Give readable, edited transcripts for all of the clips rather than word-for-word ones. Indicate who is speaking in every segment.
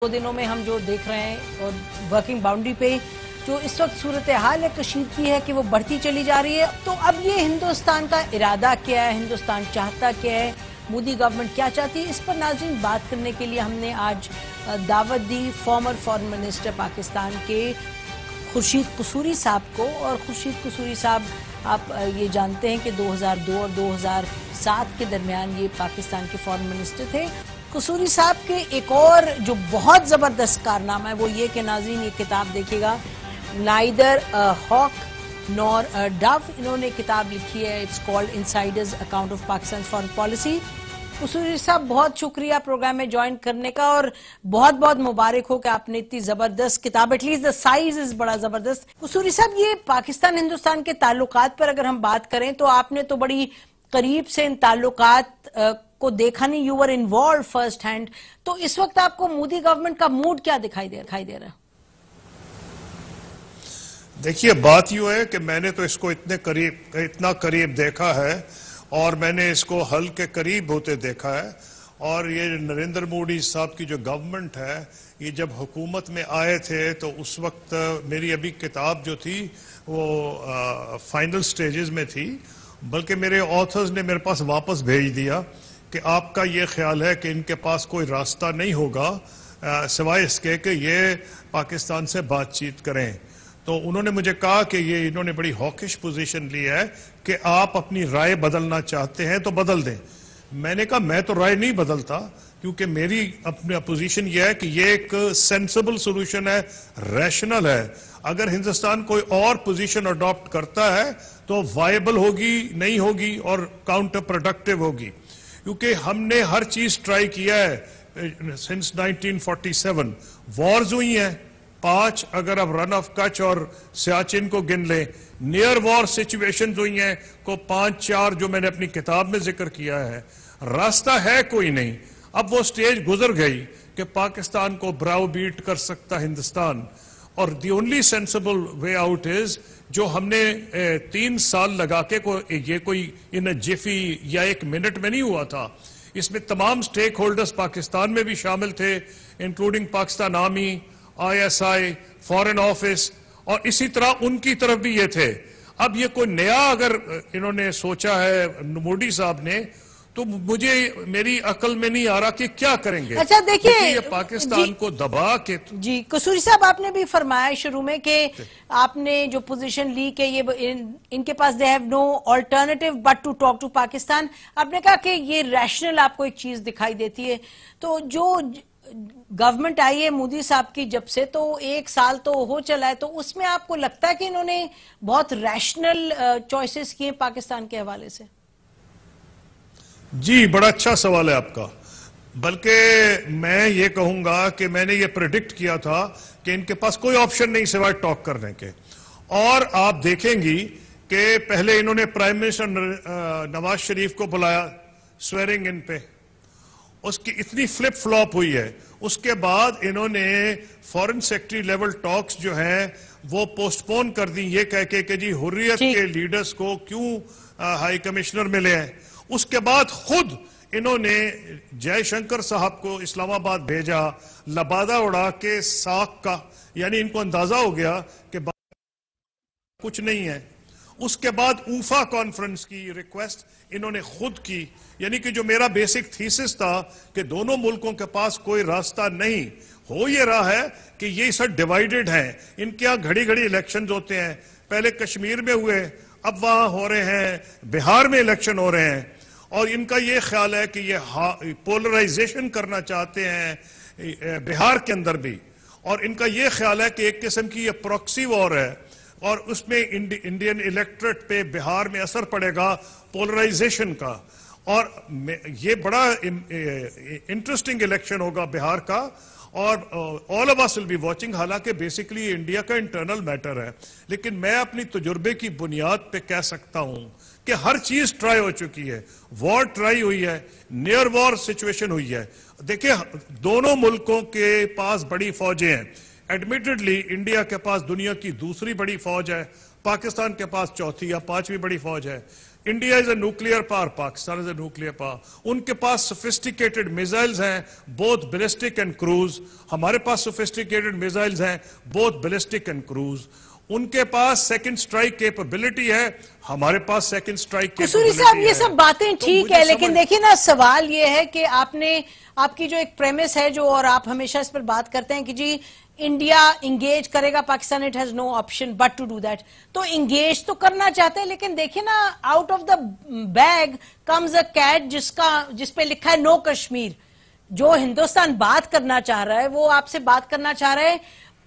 Speaker 1: दो दिनों में हम जो देख रहे हैं और वर्किंग बाउंड्री पे जो इस वक्त सूरत हाल है कश्मीर की है कि वो बढ़ती चली जा रही है। तो अब ये हिंदुस्तान का इरादा क्या है, हिंदुस्तान चाहता क्या है, मोदी गवर्नमेंट क्या चाहती है, इस पर नाज़रीन बात करने के लिए हमने आज दावत the former foreign minister Pakistan के खुर्शीद कसूरी साहब को। और खुर्शीद कसूरी साहब आप ये जानते हैं कि 2002 और 2007 के दरमियान ये पाकिस्तान के फॉरेन मिनिस्टर थे। कसूरी साहब के एक और जो बहुत ज़बरदस्त कारनामा है वो ये कि नाज़रीन ये किताब देखिएगा, नाइदर हॉक नॉर डव, इन्होंने किताब लिखी है, it's called insider's account of Pakistan foreign policy. Kasuri साहब बहुत शुक्रिया प्रोग्राम में ज्वाइन करने का और बहुत बहुत मुबारक हो कि आपने इतनी जबरदस्त किताब, एटलीस्ट द साइज इज बड़ा जबरदस्त। कसूरी साहब ये पाकिस्तान हिंदुस्तान के ताल्लुकात पर अगर हम बात करें तो आपने तो बड़ी करीब से इन ताल्लुकात को देखा नहीं, you were involve first hand, तो इस वक्त आपको मोदी गवर्नमेंट का मूड क्या दिखाई दे रहा है?
Speaker 2: देखिए, बात यूं है कि मैंने तो इसको इतना करीब देखा है और मैंने इसको हल के करीब होते देखा है। और ये नरेंद्र मोदी साहब की जो गवर्नमेंट है, ये जब हुकूमत में आए थे तो उस वक्त मेरी अभी किताब जो थी वो फाइनल स्टेजेस में थी, बल्कि मेरे ऑथर्स ने मेरे पास वापस भेज दिया कि आपका ये ख्याल है कि इनके पास कोई रास्ता नहीं होगा सिवाय इसके कि ये पाकिस्तान से बातचीत करें। तो उन्होंने मुझे कहा कि ये इन्होंने बड़ी हॉकिश पोजीशन ली है कि आप अपनी राय बदलना चाहते हैं तो बदल दें। मैंने कहा मैं तो राय नहीं बदलता, क्योंकि मेरी अपनी पोजीशन ये है कि ये एक सेंसिबल सोल्यूशन है, रैशनल है। अगर हिंदुस्तान कोई और पोजीशन अडॉप्ट करता है तो वायबल होगी नहीं होगी और काउंटर प्रोडक्टिव होगी, क्योंकि हमने हर चीज ट्राई किया है सिंस 1947। वॉर्स हुई हैं 5, अगर अब रन ऑफ कच्छ और सियाचिन को गिन लें, नियर वॉर सिचुएशन हुई हैं को 5-4 जो मैंने अपनी किताब में जिक्र किया है। रास्ता है कोई नहीं, अब वो स्टेज गुजर गई कि पाकिस्तान को ब्राउ बीट कर सकता हिंदुस्तान। और the only sensible way out is जो हमने 3 साल लगा के ये कोई इन अ जिफी या 1 मिनट में नहीं हुआ था। इसमें तमाम स्टेक होल्डर्स पाकिस्तान में भी शामिल थे, including Pakistan army, ISI, foreign office, और इसी तरह उनकी तरफ भी ये थे। अब ये कोई नया अगर इन्होंने सोचा है मोदी साहब ने, तो मुझे मेरी अकल में नहीं आ रहा कि क्या करेंगे।
Speaker 1: अच्छा देखिए,
Speaker 2: ये पाकिस्तान को दबा के
Speaker 1: जी कसूरी साहब आपने भी फरमाया शुरू में कि आपने जो पोजीशन ली कि ये इनके पास they have no alternative but to talk to Pakistan. आपने कहा कि ये रैशनल आपको एक चीज दिखाई देती है। तो जो गवर्नमेंट आई है मोदी साहब की जब से, तो 1 साल तो हो चला है, तो उसमें आपको लगता है कि इन्होंने बहुत रैशनल चॉइसेस किए पाकिस्तान के हवाले से?
Speaker 2: जी, बड़ा अच्छा सवाल है आपका। बल्कि मैं ये कहूंगा कि मैंने ये प्रेडिक्ट किया था कि इनके पास कोई ऑप्शन नहीं सिवाय टॉक करने के। और आप देखेंगी कि पहले इन्होंने प्राइम मिनिस्टर नवाज शरीफ को बुलाया स्वेरिंग इन पे, उसकी इतनी फ्लिप फ्लॉप हुई है। उसके बाद इन्होंने फॉरेन सेक्रेटरी लेवल टॉक्स जो हैं वो पोस्टपोन कर दी, ये कह के कि जी हुर्रियत के लीडर्स को क्यों हाई कमिश्नर मिले हैं। उसके बाद खुद इन्होंने जयशंकर साहब को इस्लामाबाद भेजा, लबादा उड़ा के साख का, यानी इनको अंदाजा हो गया कि कुछ नहीं है। उसके बाद ऊफा कॉन्फ्रेंस की रिक्वेस्ट इन्होंने खुद की, यानी कि जो मेरा बेसिक थीसिस था कि दोनों मुल्कों के पास कोई रास्ता नहीं, हो ये रहा है कि ये सब डिवाइडेड हैं। इनके यहाँ घड़ी घड़ी इलेक्शंस होते हैं, पहले कश्मीर में हुए, अब वहां हो रहे हैं, बिहार में इलेक्शन हो रहे हैं। और इनका ये ख्याल है कि ये पोलराइजेशन करना चाहते हैं बिहार के अंदर भी। और इनका ये ख्याल है कि एक किस्म की ये प्रॉक्सी वॉर है और उसमें इंडियन इलेक्ट्रेट पे बिहार में असर पड़ेगा पोलराइजेशन का। और ये बड़ा इंटरेस्टिंग इलेक्शन होगा बिहार का, और all of us will be watching. हालांकि बेसिकली इंडिया का इंटरनल मैटर है, लेकिन मैं अपनी तजुर्बे की बुनियाद पे कह सकता हूं कि हर चीज ट्राई हो चुकी है। वॉर ट्राई हुई है, नियर वॉर सिचुएशन हुई है। देखिए, दोनों मुल्कों के पास बड़ी फौजें हैं। एडमिटेडली इंडिया के पास दुनिया की दूसरी बड़ी फौज है, पाकिस्तान के पास चौथी या 5वीं बड़ी फौज है। India is a nuclear power, Pakistan is a nuclear power. उनके पास सोफिस्टिकेटेड मिसाइल्स हैं, बोथ बैलिस्टिक एंड क्रूज। हमारे पास सोफिस्टिकेटेड मिसाइल्स हैं, बोथ बैलिस्टिक एंड क्रूज। उनके पास सेकंड स्ट्राइक कैपेबिलिटी है, हमारे पास सेकंड स्ट्राइक
Speaker 1: कसूरी साहब ये सब बातें ठीक है, लेकिन देखिए ना, सवाल ये है कि आपकी जो एक प्रेमिस है जो, और आप हमेशा इस पर बात करते हैं कि जी इंडिया इंगेज करेगा Pakistan, it has no option but to do that. तो इंगेज तो करना चाहते हैं, लेकिन देखिए ना, out of the bag comes a cat जिस पे लिखा है नो कश्मीर। जो हिंदुस्तान बात करना चाह रहा है, वो आपसे बात करना चाह रहा है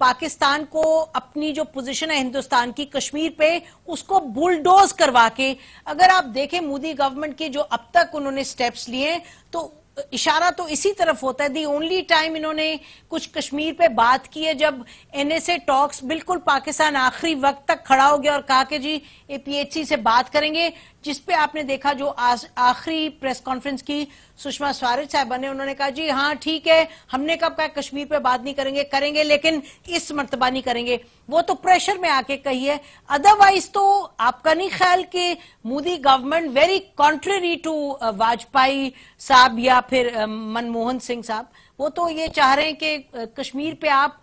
Speaker 1: पाकिस्तान को अपनी जो पोजीशन है हिंदुस्तान की कश्मीर पे, उसको बुलडोज करवा के। अगर आप देखें मोदी गवर्नमेंट के जो अब तक उन्होंने स्टेप्स लिए, तो इशारा तो इसी तरफ होता है। दी ओनली टाइम इन्होंने कुछ कश्मीर पे बात की है जब एनएसए टॉक्स, बिल्कुल पाकिस्तान आखिरी वक्त तक खड़ा हो गया और कहा कि जी एपीएचसी से बात करेंगे, जिसपे आपने देखा जो आखिरी प्रेस कॉन्फ्रेंस की सुषमा स्वराज साहबा ने, उन्होंने कहा जी हाँ ठीक है, हमने कब कहा कश्मीर पे बात नहीं करेंगे लेकिन इस मर्तबा नहीं करेंगे। वो तो प्रेशर में आके कही है। अदरवाइज तो आपका नहीं ख्याल कि Modi government very contrary to Vajpayee साहब या फिर मनमोहन सिंह साहब, वो तो ये चाह रहे हैं कि कश्मीर पे आप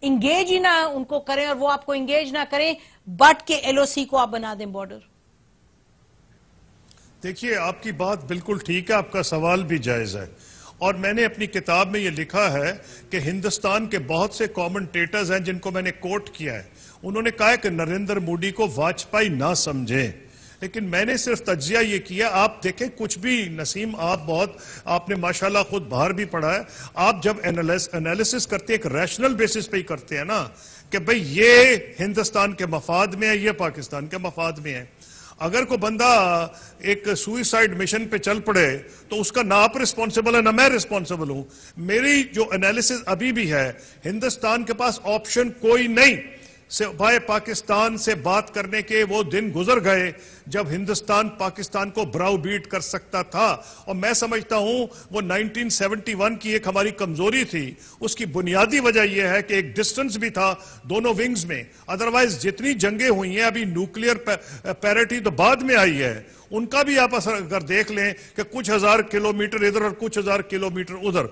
Speaker 1: इंगेज ही ना उनको करें और वो आपको इंगेज ना करें, बट के एलओसी को आप बना दें बॉर्डर।
Speaker 2: देखिए, आपकी बात बिल्कुल ठीक है, आपका सवाल भी जायज है, और मैंने अपनी किताब में यह लिखा है कि हिंदुस्तान के बहुत से कमेंटेटर्स हैं जिनको मैंने कोट किया है, उन्होंने कहा है कि नरेंद्र मोदी को वाजपेयी ना समझे, लेकिन मैंने सिर्फ तज्जिया ये किया। आप देखें, कुछ भी नसीम, आपने माशाल्लाह खुद बाहर भी पढ़ा है, आप जब एनालिसिस करते हैं एक रैशनल बेसिस पे ही करते हैं ना, कि भाई ये हिंदुस्तान के मफाद में है, ये पाकिस्तान के मफाद में है। अगर कोई बंदा एक सुइसाइड मिशन पे चल पड़े तो उसका ना आप रिस्पॉन्सिबल है ना मैं रिस्पॉन्सिबल हूं। मेरी जो एनालिसिस अभी भी है, हिंदुस्तान के पास ऑप्शन कोई नहीं सिवाय पाकिस्तान से बात करने के। वो दिन गुजर गए जब हिंदुस्तान पाकिस्तान को ब्राउ बीट कर सकता था, और मैं समझता हूं वो 1971 की एक हमारी कमजोरी थी। उसकी बुनियादी वजह यह है कि एक डिस्टेंस भी था दोनों विंग्स में। अदरवाइज जितनी जंगें हुई हैं, अभी न्यूक्लियर पैरिटी तो बाद में आई है, उनका भी आप अगर देख लें कि कुछ हजार किलोमीटर इधर और कुछ हजार किलोमीटर उधर।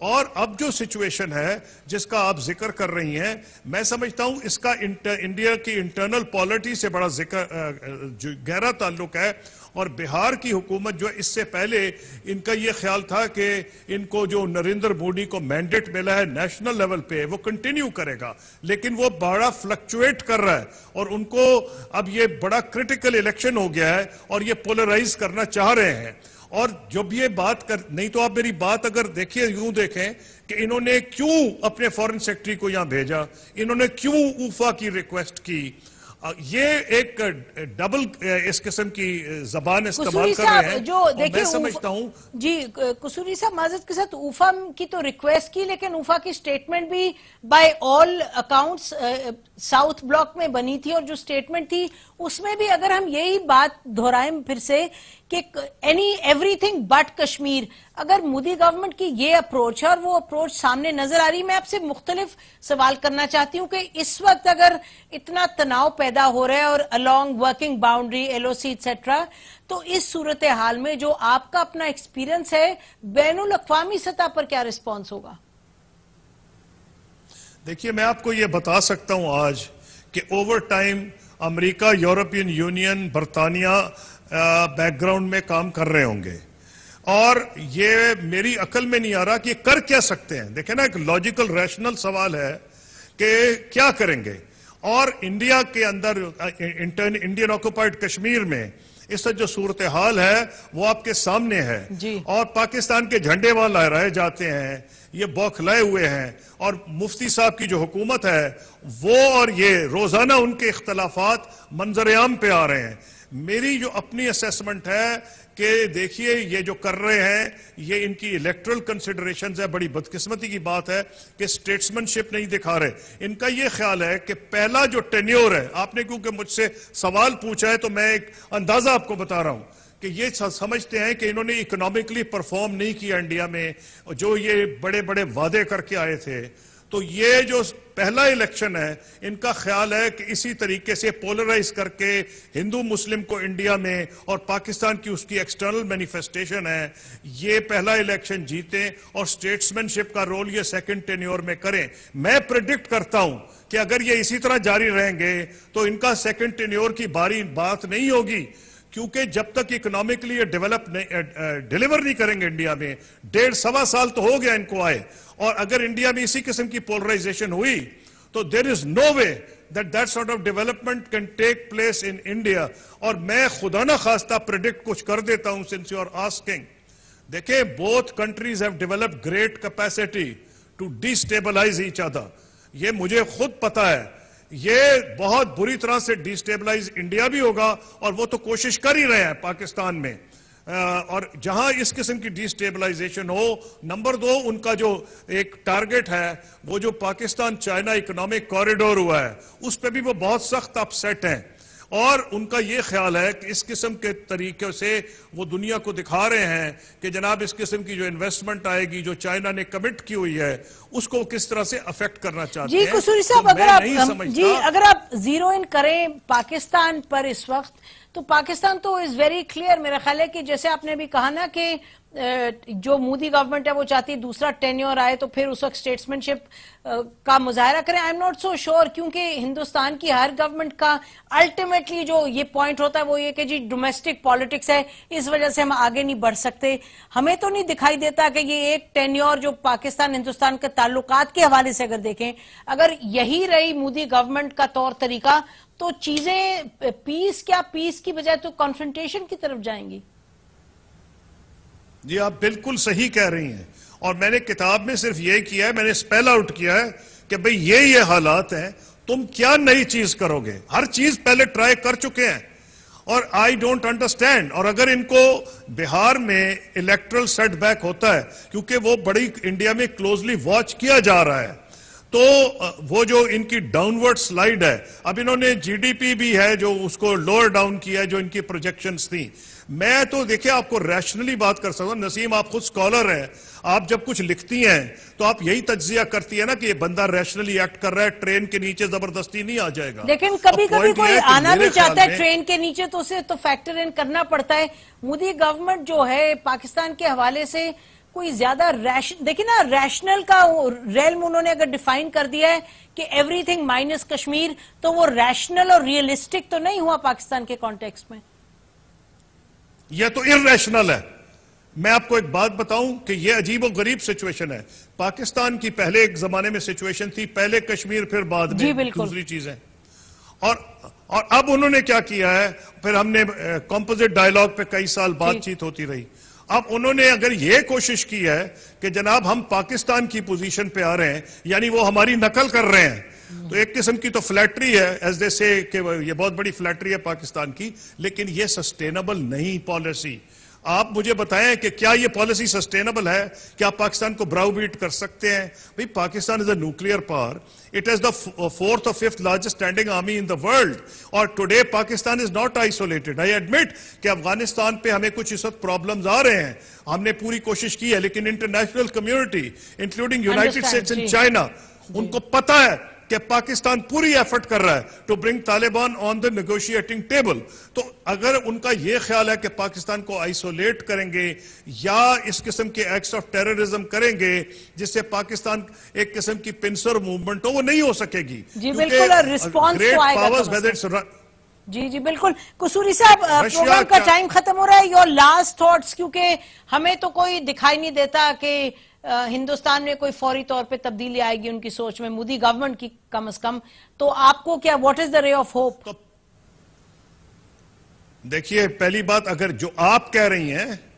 Speaker 2: और अब जो सिचुएशन है जिसका आप जिक्र कर रही हैं, मैं समझता हूं इसका इंडिया की इंटरनल पॉलिटी से बड़ा गहरा ताल्लुक है। और बिहार की हुकूमत जो इससे पहले इनका यह ख्याल था कि इनको जो नरेंद्र मोदी को मैंडेट मिला है नेशनल लेवल पे वो कंटिन्यू करेगा, लेकिन वो बड़ा फ्लक्चुएट कर रहा है, और उनको अब ये बड़ा क्रिटिकल इलेक्शन हो गया है और ये पोलराइज करना चाह रहे हैं। और जब ये बात कर, नहीं तो आप मेरी बात अगर देखिए, यूं देखें कि इन्होंने क्यों अपने फॉरेन सेक्रेटरी को यहां भेजा, इन्होंने क्यों ऊफा की रिक्वेस्ट की, ये एक डबल इस किस्म की जबान इस्तेमाल कर रहे हैं।
Speaker 1: जो देखिए,
Speaker 2: मैं समझता हूं
Speaker 1: जी कुसूरी साहब माजरत के साथ ऊफा की तो रिक्वेस्ट की, लेकिन ऊफा की स्टेटमेंट भी by all accounts South Block में बनी थी, और जो स्टेटमेंट थी उसमें भी अगर हम यही बात दोहराएं फिर से कि एवरीथिंग बट कश्मीर, अगर मोदी गवर्नमेंट की ये अप्रोच है और वो अप्रोच सामने नजर आ रही है, मैं आपसे मुख्तलिफ सवाल करना चाहती हूं कि इस वक्त अगर इतना तनाव पैदा हो रहा है और along working boundary, LOC etcetera, तो इस सूरत हाल में जो आपका अपना एक्सपीरियंस है, बैनुल अक़वामी सतह पर क्या रिस्पॉन्स होगा?
Speaker 2: देखिए, मैं आपको ये बता सकता हूं आज कि over time America, European union, बरतानिया बैकग्राउंड में काम कर रहे होंगे, और ये मेरी अकल में नहीं आ रहा कि कर क्या सकते हैं। देखें ना, एक लॉजिकल रैशनल सवाल है कि क्या करेंगे। और इंडिया के अंदर इंडियन ऑक्युपाइड कश्मीर में इस जो सूरत हाल है वो आपके सामने है, और पाकिस्तान के झंडे वहां लहराए जाते हैं, ये बौखलाए हुए हैं, और मुफ्ती साहब की जो हुकूमत है वो, और ये रोजाना उनके इख्तलाफात मंजरेआम पे आ रहे हैं। मेरी जो अपनी असेसमेंट है कि देखिए, ये जो कर रहे हैं ये इनकी इलेक्टरल कंसिडरेशंस है। बड़ी बदकिस्मती की बात है कि स्टेट्समैनशिप नहीं दिखा रहे। इनका ये ख्याल है कि पहला जो टेन्योर है, आपने क्योंकि मुझसे सवाल पूछा है तो मैं एक अंदाजा आपको बता रहा हूं कि ये समझते हैं कि इन्होंने इकोनॉमिकली परफॉर्म नहीं किया इंडिया में, जो ये बड़े बड़े वादे करके आए थे, तो ये जो पहला इलेक्शन है, इनका ख्याल है कि इसी तरीके से पोलराइज करके हिंदू मुस्लिम को इंडिया में, और पाकिस्तान की उसकी एक्सटर्नल मैनिफेस्टेशन है, ये पहला इलेक्शन जीते और स्टेट्समैनशिप का रोल ये सेकंड टेन्योर में करें। मैं प्रेडिक्ट करता हूं कि अगर ये इसी तरह जारी रहेंगे तो इनका सेकंड टेन्योर की बात नहीं होगी, क्योंकि जब तक इकोनॉमिकली ये डिलीवर नहीं करेंगे इंडिया में, 1.5-1.25 साल तो हो गया इनको आए, और अगर इंडिया में इसी किस्म की पोलराइजेशन हुई तो there is no way that sort of development can take place in India. और मैं खुदा ना खास्ता प्रेडिक्ट कुछ कर देता हूं, सिंस यू आर आस्किंग। देखिए, both countries have developed great capacity to destabilize each other. ये मुझे खुद पता है, ये बहुत बुरी तरह से डिस्टेबलाइज इंडिया भी होगा, और वो तो कोशिश कर ही रहे हैं पाकिस्तान में। और जहां इस किस्म की डिस्टेबलाइजेशन हो, नंबर 2 उनका जो एक टारगेट है, वो जो पाकिस्तान चाइना इकोनॉमिक कॉरिडोर हुआ है, उस पर भी वो बहुत सख्त अपसेट हैं, और उनका ये ख्याल है कि इस किस्म के तरीके से वो दुनिया को दिखा रहे हैं कि जनाब इस किस्म की जो इन्वेस्टमेंट आएगी, जो चाइना ने कमिट की हुई है, उसको किस तरह से अफेक्ट करना चाहते हैं।
Speaker 1: जी कुसूरी साहब, अगर आप जीरो इन करें पाकिस्तान पर इस वक्त, तो पाकिस्तान तो इज वेरी क्लियर। मेरा ख्याल है कि जैसे आपने भी कहा ना कि जो मोदी गवर्नमेंट है वो चाहती है दूसरा टेन्योर आए तो फिर उस वक्त स्टेट्समैनशिप का मुजाहरा करें। I am not so sure, क्योंकि हिंदुस्तान की हर गवर्नमेंट का अल्टीमेटली जो ये पॉइंट होता है वो ये कि जी डोमेस्टिक पॉलिटिक्स है, इस वजह से हम आगे नहीं बढ़ सकते। हमें तो नहीं दिखाई देता कि ये एक टेन्योर जो पाकिस्तान हिंदुस्तान के ताल्लुकात के हवाले से अगर देखें, अगर यही रही मोदी गवर्नमेंट का तौर तरीका, तो चीजें पीस की बजाय तो कॉन्फ्रंटेशन की तरफ जाएंगी।
Speaker 2: जी, आप बिल्कुल सही कह रही हैं, और मैंने किताब में सिर्फ यही किया है, मैंने स्पेल आउट किया है कि भाई ये हालात हैं, तुम क्या नई चीज करोगे? हर चीज पहले ट्राई कर चुके हैं, और आई डोंट अंडरस्टैंड। और अगर इनको बिहार में इलेक्ट्रल सेटबैक होता है, क्योंकि वो बड़ी इंडिया में क्लोजली वॉच किया जा रहा है, तो वो जो इनकी डाउनवर्ड स्लाइड है, अब इन्होंने जीडीपी भी है जो उसको लोअर डाउन किया है, जो इनकी प्रोजेक्शंस थी। मैं तो देखिए आपको रैशनली बात कर सकता हूं। नसीम, आप खुद स्कॉलर हैं, आप जब कुछ लिखती हैं तो आप यही तज्जिया करती है ना कि ये बंदा रैशनली एक्ट कर रहा है, ट्रेन के नीचे जबरदस्ती नहीं आ जाएगा।
Speaker 1: लेकिन कभी कभी कोई आना भी चाहता है ट्रेन के नीचे, तो उसे तो फैक्टर इन करना पड़ता है। मोदी गवर्नमेंट जो है पाकिस्तान के हवाले से कोई ज्यादा देखिए ना, रैशनल का रेलम उन्होंने अगर डिफाइन कर दिया है कि एवरीथिंग माइनस कश्मीर, तो वो रैशनल और रियलिस्टिक तो नहीं हुआ पाकिस्तान के कॉन्टेक्स्ट में।
Speaker 2: यह तो इररेशनल है। मैं आपको एक बात बताऊं कि यह अजीब और गरीब सिचुएशन है। पाकिस्तान की पहले एक जमाने में सिचुएशन थी, पहले कश्मीर फिर बाद में दूसरी चीजें, और अब उन्होंने क्या किया है, फिर हमने कॉम्पोजिट डायलॉग पे कई साल बातचीत होती रही। अब उन्होंने अगर यह कोशिश की है कि जनाब हम पाकिस्तान की पोजीशन पे आ रहे हैं, यानी वो हमारी नकल कर रहे हैं, तो एक किस्म की तो फ्लैटरी है, एज दे से कि ये बहुत बड़ी फ्लैटरी है पाकिस्तान की, लेकिन ये सस्टेनेबल नहीं पॉलिसी। आप मुझे बताएं कि क्या ये पॉलिसी सस्टेनेबल है? क्या आप पाकिस्तान को ब्राउबीट कर सकते हैं? भाई, Pakistan is a nuclear power, it is the 4th or 5th largest standing army in the world, और today Pakistan is not isolated. I admit कि अफगानिस्तान पे हमें कुछ इस वक्त प्रॉब्लम्स आ रहे हैं, हमने पूरी कोशिश की है, लेकिन international community including United states and China, उनको पता है कि पाकिस्तान पूरी एफर्ट कर रहा है to bring Taliban on the negotiating table. तो अगर उनका यह ख्याल है कि पाकिस्तान को आइसोलेट करेंगे या इस किस्म के एक्ट्स ऑफ टेररिज्म करेंगे जिससे पाकिस्तान एक किस्म की पिंसर मूवमेंट हो, वो नहीं हो सकेगी।
Speaker 1: जी बिल्कुल, और रिस्पॉन्स तो आएगा। जी जी बिल्कुल। कुसूरी साहब, प्रोग्राम का टाइम खत्म हो रहा है, योर लास्ट थॉट्स, क्योंकि हमें तो कोई दिखाई नहीं देता कि हिंदुस्तान में कोई फौरी तौर पे तब्दीली आएगी उनकी सोच में, मोदी गवर्नमेंट की कम से कम। तो आपको क्या, what is the ray of hope?
Speaker 2: देखिए, पहली बात, अगर जो आप कह रही हैं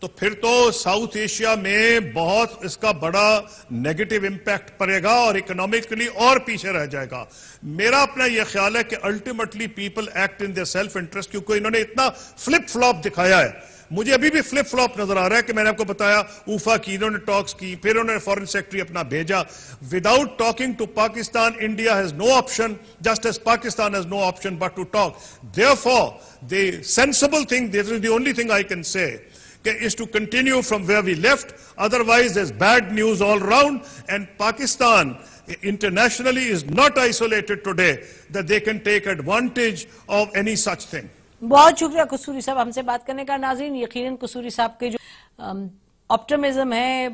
Speaker 2: तो फिर तो साउथ एशिया में बहुत इसका बड़ा नेगेटिव इंपैक्ट पड़ेगा और इकोनॉमिकली और पीछे रह जाएगा। मेरा अपना यह ख्याल है कि ultimately people act in their self interest, क्योंकि इन्होंने इतना फ्लिप फ्लॉप दिखाया है। मुझे अभी भी फ्लिप फ्लॉप नजर आ रहा है कि मैंने आपको बताया ऊफा की इन्होंने टॉक्स की, फिर उन्होंने फॉरेन सेक्रेटरी अपना भेजा without talking to Pakistan. India has no option, just as Pakistan has no option but to talk. Therefore the sensible thing, this is the only thing I can say, is to continue from where we left. Otherwise, there's bad news all round. And Pakistan internationally is not isolated today that they can take advantage of any such thing.
Speaker 1: बहुत शुक्रिया कसूरी साहब हमसे बात करने का। नाज़रीन, यकीनन कसूरी साहब के जो ऑप्टिमिज्म है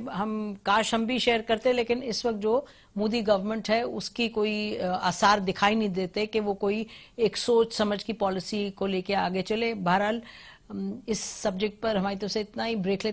Speaker 1: काश हम भी शेयर करते, लेकिन इस वक्त जो मोदी गवर्नमेंट है उसकी कोई आसार दिखाई नहीं देते कि वो कोई एक सोच समझ की पॉलिसी को लेके आगे चले। बहरहाल इस सब्जेक्ट पर हमारी तरफ से इतना ही। ब्रेक लेते